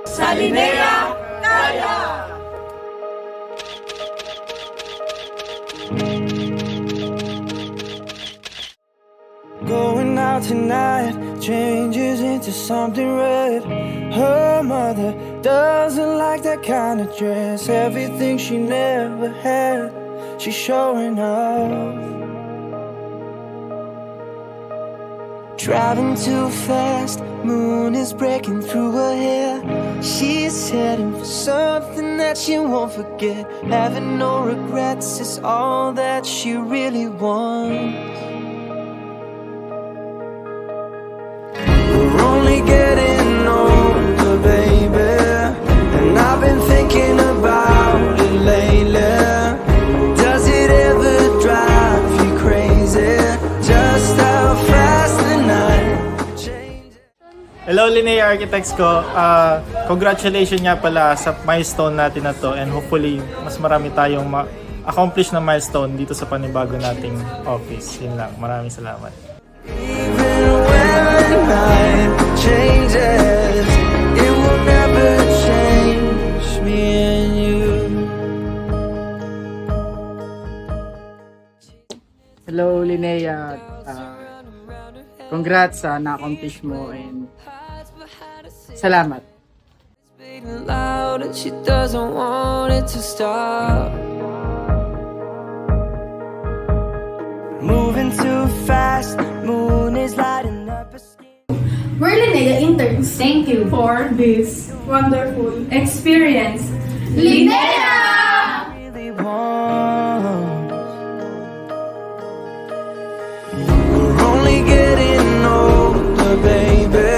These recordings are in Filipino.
Sa Linea, kaya! Going out tonight changes into something red. Her mother doesn't like that kind of dress. Everything she never had, she's showing off. Driving too fast, moon is breaking through her hair. She's heading for something that she won't forget. Having no regrets is all that she really wants. We're only getting older, baby, and I've been thinking about it lately. Does it ever drive you crazy? Just how fast the night changes. Hello Linea Architects ko. Congratulations nga pala sa milestone natin na to, and hopefully mas marami tayong ma-accomplish na milestone dito sa panibago nating office. Yun lang. Maraming salamat. Even when the night changes, it will never change me and you. Hello, Linnea. Congrats sa na-accomplish mo and salamat. Beating loud and she doesn't want it to stop. Moving too fast, moon is lighting up a skin. We're Linea interns. Thank you for this wonderful experience. Linea! Really want. We're only getting older, baby,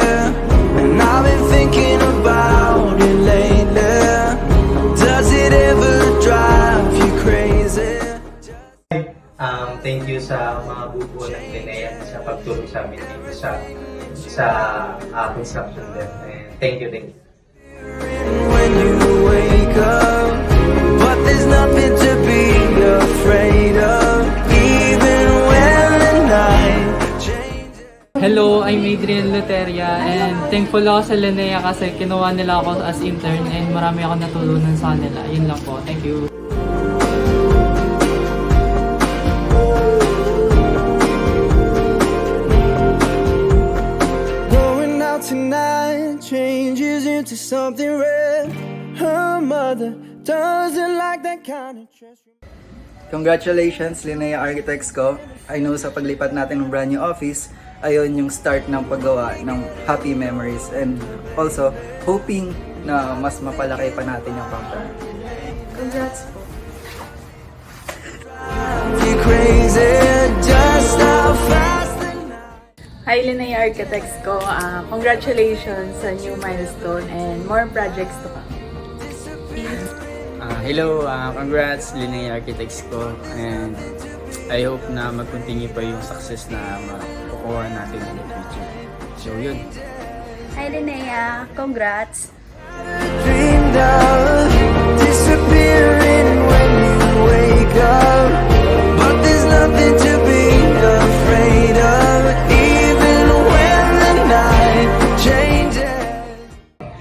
and I've been thinking about it lately. Does it ever drive you crazy? Thank you sa mga bubuo ng Linea sa pagtulong sa amin dito sa construction din. Thank you. When you wake up, but there's nothing to be afraid of, even when the night changes. Hello, I'm Adrian Luteria and thankful ako sa Linnea kasi kinuha nila ako as intern and marami ako natulungan sa kanila. Yun lang po. Thank you. Going out tonight changes into something red. Her mother doesn't like that kind of dress. Congratulations, Linnea Architects ko. I know sa paglipat natin ng brand new office, ayun yung start ng paggawa ng happy memories and also hoping na mas mapalaki pa natin yung company. Congrats po. You crazy, just how fast the night. Hi Linea Architects ko. Congratulations sa new milestone and more projects to come. Hello, congrats Linnea Architects ko, and I hope na mag-continue pa yung success na makukuha natin in the future. So yun. Hi Linnea, congrats! Dreamed of disappearing when you wake up, but there's nothing to be afraid of, even when the night changes.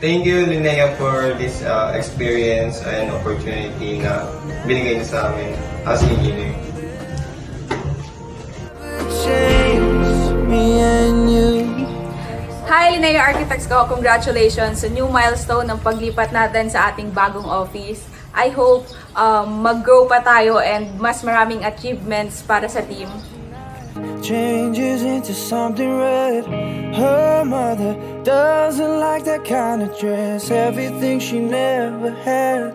Thank you Linea for this experience and opportunity na binigay niyo sa amin as engineer. Change me and you. Hi Linea Architects ko, congratulations sa new milestone ng paglipat natin sa ating bagong office. I hope mag-grow pa tayo and mas maraming achievements para sa team. Changes into something red. Her mother doesn't like that kind of dress. Everything she never had.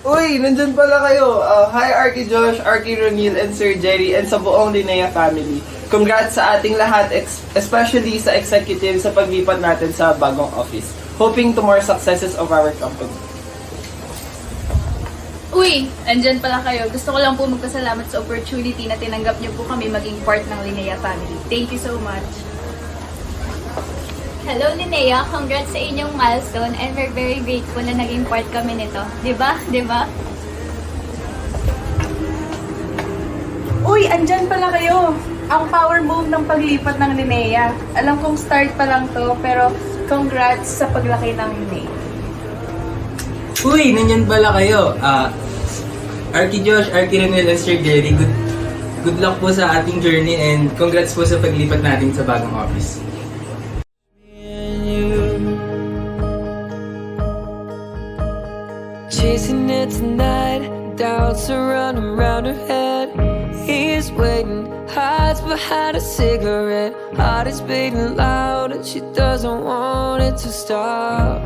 Uy, nandyan pala kayo. Hi Arky Josh, Arky Ronil, and Sir Jerry, and sa buong Linea family. Congrats sa ating lahat, especially sa executive sa paglipat natin sa bagong office. Hoping to more successes of our company. Uy, andyan pala kayo. Gusto ko lang po magpasalamat sa opportunity na tinanggap niyo po kami maging part ng Linea family. Thank you so much. Hello Linnea, congrats sa inyong milestone and we're very grateful na naging part kami nito. Diba? Diba? Uy, andyan pala kayo! Ang power move ng paglipat ng Linea. Alam kong start pa lang to, pero Congrats sa paglaki ng Nate. Uy, nandyan pala kayo. Arky Josh, Arky Renel, and Sir Jerry, good luck po sa ating journey and congrats po sa paglipat natin sa bagong office. Chasing it tonight, doubts are running round her head. He's waiting, hides behind a cigarette. Heart is beating loud and she doesn't want it to stop.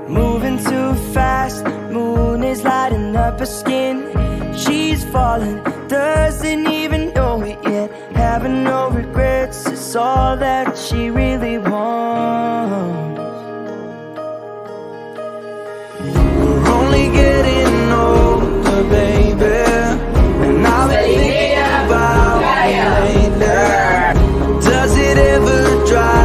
Moving too fast, moon is lighting up her skin. She's falling, doesn't even know it yet. Having no regrets is all that she really wants. We're only getting older, baby, and I've been thinking about you lately. Does it ever drive